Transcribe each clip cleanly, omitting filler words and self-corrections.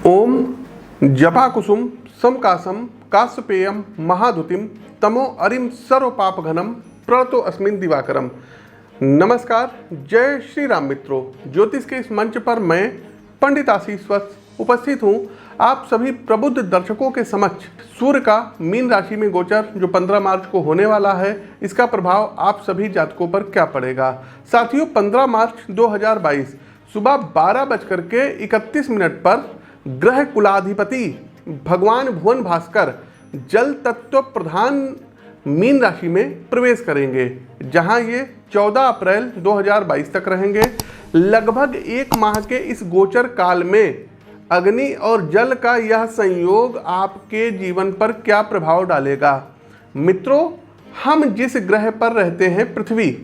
ओम जपाकुसुम समकासम काश्यपेयम महाधुतिम तमो अरिम सर्वपापघनम प्रणतो अस्मिन् दिवाकरम। नमस्कार, जय श्री राम मित्रों। ज्योतिष के इस मंच पर मैं पंडित आशीष वत्स उपस्थित हूँ आप सभी प्रबुद्ध दर्शकों के समक्ष। सूर्य का मीन राशि में गोचर जो 15 मार्च को होने वाला है, इसका प्रभाव आप सभी जातकों पर क्या पड़ेगा। साथियों, 15 मार्च 2022 सुबह 12:31 पर ग्रह कुलाधिपति भगवान भुवन भास्कर जल तत्व प्रधान मीन राशि में प्रवेश करेंगे, जहां ये 14 अप्रैल 2022 तक रहेंगे। लगभग एक माह के इस गोचर काल में अग्नि और जल का यह संयोग आपके जीवन पर क्या प्रभाव डालेगा। मित्रों, हम जिस ग्रह पर रहते हैं पृथ्वी,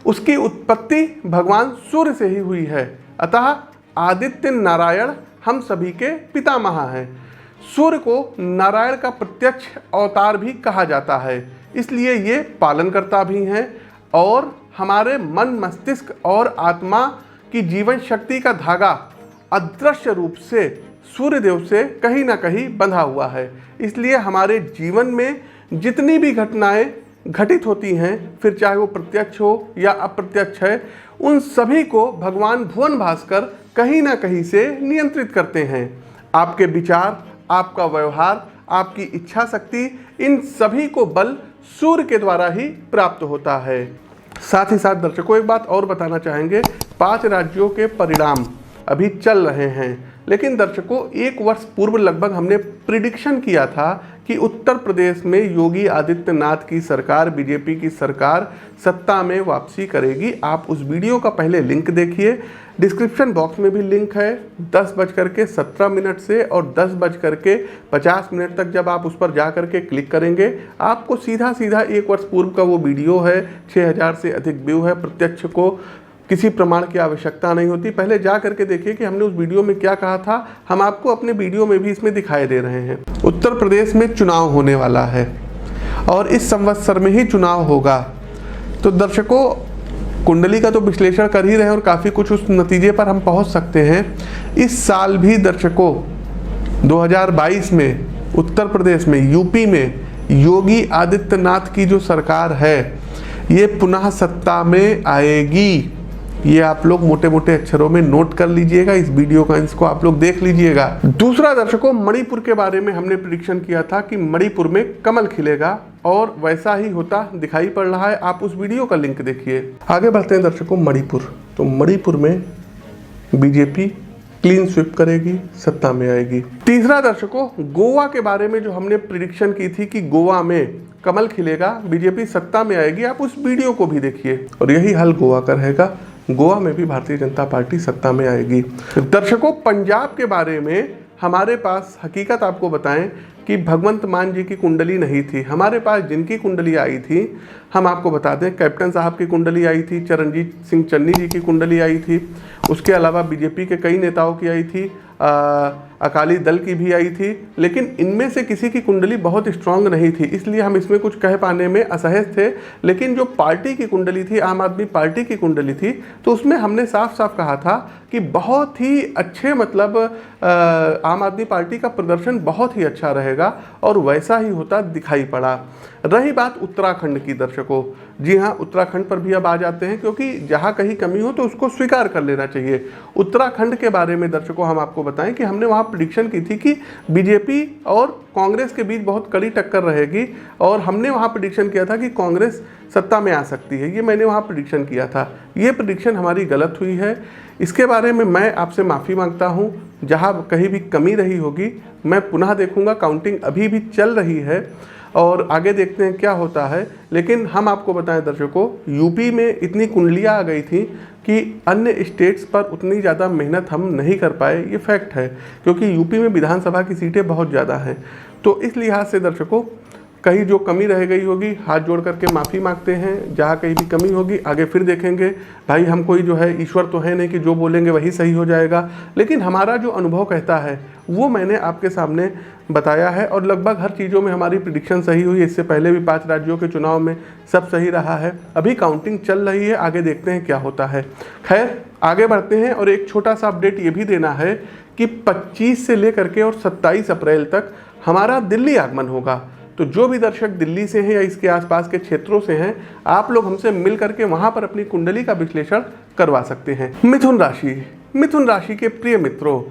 उसकी उत्पत्ति भगवान सूर्य से ही हुई है। अतः आदित्य नारायण हम सभी के पितामह हैं। सूर्य को नारायण का प्रत्यक्ष अवतार भी कहा जाता है, इसलिए ये पालनकर्ता भी हैं और हमारे मन, मस्तिष्क और आत्मा की जीवन शक्ति का धागा अदृश्य रूप से सूर्यदेव से कहीं ना कहीं बंधा हुआ है। इसलिए हमारे जीवन में जितनी भी घटनाएं घटित होती हैं, फिर चाहे वो प्रत्यक्ष हो या अप्रत्यक्ष है, उन सभी को भगवान भुवन भास्कर कहीं ना कहीं से नियंत्रित करते हैं। आपके विचार, आपका व्यवहार, आपकी इच्छा शक्ति, इन सभी को बल सूर्य के द्वारा ही प्राप्त होता है। साथ ही साथ दर्शकों, एक बात और बताना चाहेंगे, 5 राज्यों के परिणाम अभी चल रहे हैं, लेकिन दर्शकों, 1 वर्ष पूर्व लगभग हमने प्रिडिक्शन किया था कि उत्तर प्रदेश में योगी आदित्यनाथ की सरकार, बीजेपी की सरकार सत्ता में वापसी करेगी। आप उस वीडियो का पहले लिंक देखिए, डिस्क्रिप्शन बॉक्स में भी लिंक है। 10:17 से और 10:50 तक जब आप उस पर जा करके क्लिक करेंगे, आपको सीधा 1 वर्ष पूर्व का वो वीडियो है, 6000 से अधिक व्यू है। प्रत्यक्ष को किसी प्रमाण की आवश्यकता नहीं होती, पहले जा करके देखिए कि हमने उस वीडियो में क्या कहा था। हम आपको अपने वीडियो में भी इसमें दिखाई दे रहे हैं। उत्तर प्रदेश में चुनाव होने वाला है और इस संवत्सर में ही चुनाव होगा। तो दर्शकों, कुंडली का तो विश्लेषण कर ही रहे हैं और काफ़ी कुछ उस नतीजे पर हम पहुंच सकते हैं। इस साल भी दर्शकों 2022 में उत्तर प्रदेश में, यूपी में योगी आदित्यनाथ की जो सरकार है, ये पुनः सत्ता में आएगी। ये आप लोग मोटे मोटे अक्षरों में नोट कर लीजिएगा, इस वीडियो का इसको आप लोग देख लीजिएगा। दूसरा दर्शकों, मणिपुर के बारे में हमने प्रेडिक्शन किया था कि मणिपुर में कमल खिलेगा और वैसा ही होता दिखाई पड़ रहा है। आप उस वीडियो का लिंक देखिए। आगे बढ़ते हैं दर्शकों, मणिपुर। तो मणिपुर में बीजेपी क्लीन स्वीप करेगी, सत्ता में आएगी। तीसरा दर्शकों, गोवा के बारे में जो हमने प्रेडिक्शन की थी कि गोवा में कमल खिलेगा, बीजेपी सत्ता में आएगी, आप उस वीडियो को भी देखिए और यही हाल गोवा का रहेगा। गोवा में भी भारतीय जनता पार्टी सत्ता में आएगी। दर्शकों, पंजाब के बारे में हमारे पास हकीकत आपको बताएं कि भगवंत मान जी की कुंडली नहीं थी। हमारे पास जिनकी कुंडली आई थी, हम आपको बता दें, कैप्टन साहब की कुंडली आई थी, चरणजीत सिंह चन्नी जी की कुंडली आई थी, उसके अलावा बीजेपी के कई नेताओं की आई थी, अकाली दल की भी आई थी, लेकिन इनमें से किसी की कुंडली बहुत स्ट्रांग नहीं थी, इसलिए हम इसमें कुछ कह पाने में असहज थे। लेकिन जो पार्टी की कुंडली थी, आम आदमी पार्टी की कुंडली थी, तो उसमें हमने साफ साफ कहा था कि बहुत ही अच्छे, मतलब आम आदमी पार्टी का प्रदर्शन बहुत ही अच्छा रहेगा और वैसा ही होता दिखाई पड़ा। रही बात उत्तराखंड की दर्शकों, जी हाँ, उत्तराखंड पर भी अब आ जाते हैं, क्योंकि जहाँ कहीं कमी हो तो उसको स्वीकार कर लेना चाहिए। उत्तराखंड के बारे में दर्शकों हम आपको बताएं कि हमने वहाँ प्रेडिक्शन की थी कि बीजेपी और कांग्रेस के बीच बहुत कड़ी टक्कर रहेगी और हमने वहाँ प्रेडिक्शन किया था कि कांग्रेस सत्ता में आ सकती है। ये मैंने वहाँ प्रेडिक्शन किया था। ये प्रेडिक्शन हमारी गलत हुई है। इसके बारे में मैं आपसे माफ़ी मांगता हूँ। जहाँ कहीं भी कमी रही होगी मैं पुनः देखूँगा। काउंटिंग अभी भी चल रही है और आगे देखते हैं क्या होता है। लेकिन हम आपको बताएं दर्शकों, यूपी में इतनी कुंडलियाँ आ गई थी कि अन्य स्टेट्स पर उतनी ज़्यादा मेहनत हम नहीं कर पाए, ये फैक्ट है, क्योंकि यूपी में विधानसभा की सीटें बहुत ज़्यादा हैं। तो इस लिहाज से दर्शकों, कहीं जो कमी रह गई होगी हाथ जोड़ करके माफ़ी मांगते हैं। जहाँ कहीं भी कमी होगी आगे फिर देखेंगे। भाई, हम कोई जो है ईश्वर तो है नहीं कि जो बोलेंगे वही सही हो जाएगा, लेकिन हमारा जो अनुभव कहता है वो मैंने आपके सामने बताया है और लगभग हर चीज़ों में हमारी प्रेडिक्शन सही हुई। इससे पहले भी 5 राज्यों के चुनाव में सब सही रहा है। अभी काउंटिंग चल रही है, आगे देखते हैं क्या होता है। खैर, आगे बढ़ते हैं और एक छोटा सा अपडेट ये भी देना है कि 25 से लेकर के और 27 अप्रैल तक हमारा दिल्ली आगमन होगा। तो जो भी दर्शक दिल्ली से हैं या इसके आसपास के क्षेत्रों से हैं, आप लोग हमसे मिल करके वहां पर अपनी कुंडली का विश्लेषण करवा सकते हैं। मिथुन राशि के प्रिय मित्रों,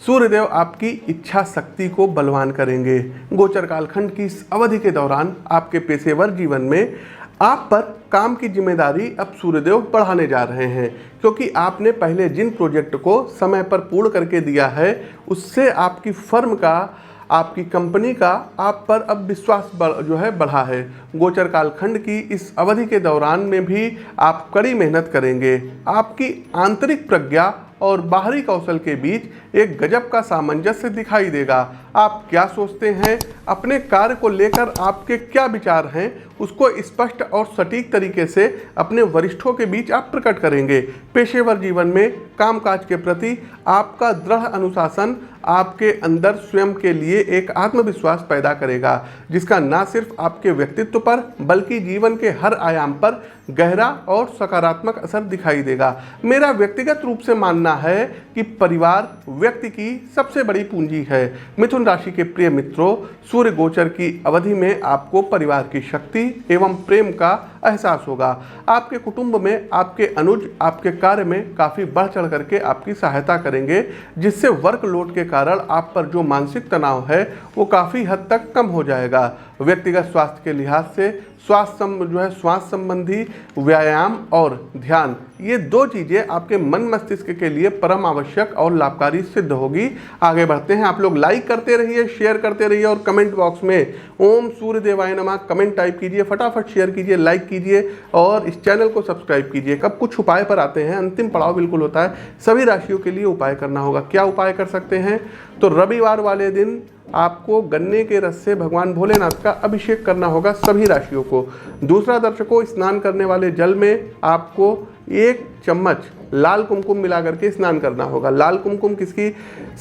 सूर्यदेव आपकी इच्छा शक्ति को बलवान करेंगे। गोचर कालखंड की इस अवधि के दौरान आपके पेशेवर जीवन में आप पर काम की जिम्मेदारी अब सूर्यदेव बढ़ाने जा रहे हैं, क्योंकि आपने पहले जिन प्रोजेक्ट को समय पर पूर्ण करके दिया है उससे आपकी फर्म का, आपकी कंपनी का आप पर अब विश्वास बढ़ा है। गोचर कालखंड की इस अवधि के दौरान में भी आप कड़ी मेहनत करेंगे। आपकी आंतरिक प्रज्ञा और बाहरी कौशल के बीच एक गजब का सामंजस्य दिखाई देगा। आप क्या सोचते हैं, अपने कार्य को लेकर आपके क्या विचार हैं, उसको स्पष्ट और सटीक तरीके से अपने वरिष्ठों के बीच आप प्रकट करेंगे। पेशेवर जीवन में कामकाज के प्रति आपका दृढ़ अनुशासन आपके अंदर स्वयं के लिए एक आत्मविश्वास पैदा करेगा, जिसका न सिर्फ आपके व्यक्तित्व पर बल्कि जीवन के हर आयाम पर गहरा और सकारात्मक असर दिखाई देगा। मेरा व्यक्तिगत रूप से मानना है कि परिवार व्यक्ति की सबसे बड़ी पूंजी है। मिथुन राशि के प्रिय मित्रों, सूर्य गोचर की अवधि में आपको परिवार की शक्ति एवं प्रेम का एहसास होगा। आपके कुटुंब में आपके अनुज आपके कार्य में काफ़ी बढ़ चढ़ करके आपकी सहायता करेंगे, जिससे वर्कलोड के कारण आप पर जो मानसिक तनाव है वो काफ़ी हद तक कम हो जाएगा। व्यक्तिगत स्वास्थ्य के लिहाज से श्वास संबंधी व्यायाम और ध्यान, ये दो चीज़ें आपके मन मस्तिष्क के लिए परम आवश्यक और लाभकारी सिद्ध होगी। आगे बढ़ते हैं। आप लोग लाइक करते रहिए, शेयर करते रहिए और कमेंट बॉक्स में ओम सूर्य देवाय नमः कमेंट टाइप कीजिए, फटाफट शेयर कीजिए, लाइक कीजिए और इस चैनल को सब्सक्राइब कीजिए। कब कुछ उपाय पर आते हैं, अंतिम पड़ाव बिल्कुल होता है। सभी राशियों के लिए उपाय करना होगा। क्या उपाय कर सकते हैं? तो रविवार वाले दिन आपको गन्ने के रस से भगवान भोलेनाथ का अभिषेक करना होगा सभी राशियों को। दूसरा, दर्शकों, स्नान करने वाले जल में आपको 1 चम्मच लाल कुमकुम मिला करके स्नान करना होगा। लाल कुमकुम किसकी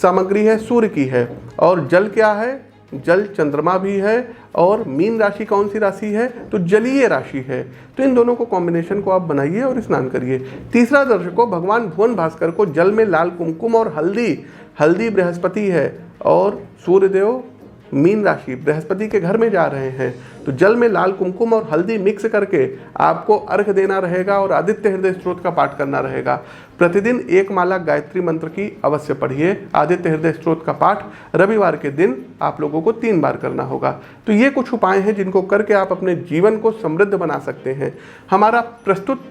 सामग्री है? सूर्य की है। और जल क्या है? जल चंद्रमा भी है। और मीन राशि कौन सी राशि है? तो जलीय राशि है। तो इन दोनों को कॉम्बिनेशन को आप बनाइए और स्नान करिए। तीसरा, दर्शकों, भगवान भुवन भास्कर को जल में लाल कुमकुम और हल्दी बृहस्पति है और सूर्यदेव मीन राशि बृहस्पति के घर में जा रहे हैं, तो जल में लाल कुमकुम और हल्दी मिक्स करके आपको अर्घ देना रहेगा और आदित्य हृदय स्त्रोत का पाठ करना रहेगा। प्रतिदिन 1 माला गायत्री मंत्र की अवश्य पढ़िए। आदित्य हृदय स्त्रोत का पाठ रविवार के दिन आप लोगों को 3 बार करना होगा। तो ये कुछ उपाय हैं जिनको करके आप अपने जीवन को समृद्ध बना सकते हैं। हमारा प्रस्तुत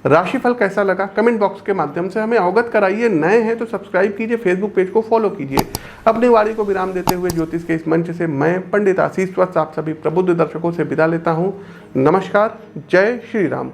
राशिफल कैसा लगा कमेंट बॉक्स के माध्यम से हमें अवगत कराइए। नए हैं तो सब्सक्राइब कीजिए, फेसबुक पेज को फॉलो कीजिए। अपनी वाणी को विराम देते हुए ज्योतिष के इस मंच से मैं पंडित आशीष वत्स आप सभी प्रबुद्ध दर्शकों से विदा लेता हूँ। नमस्कार, जय श्री राम।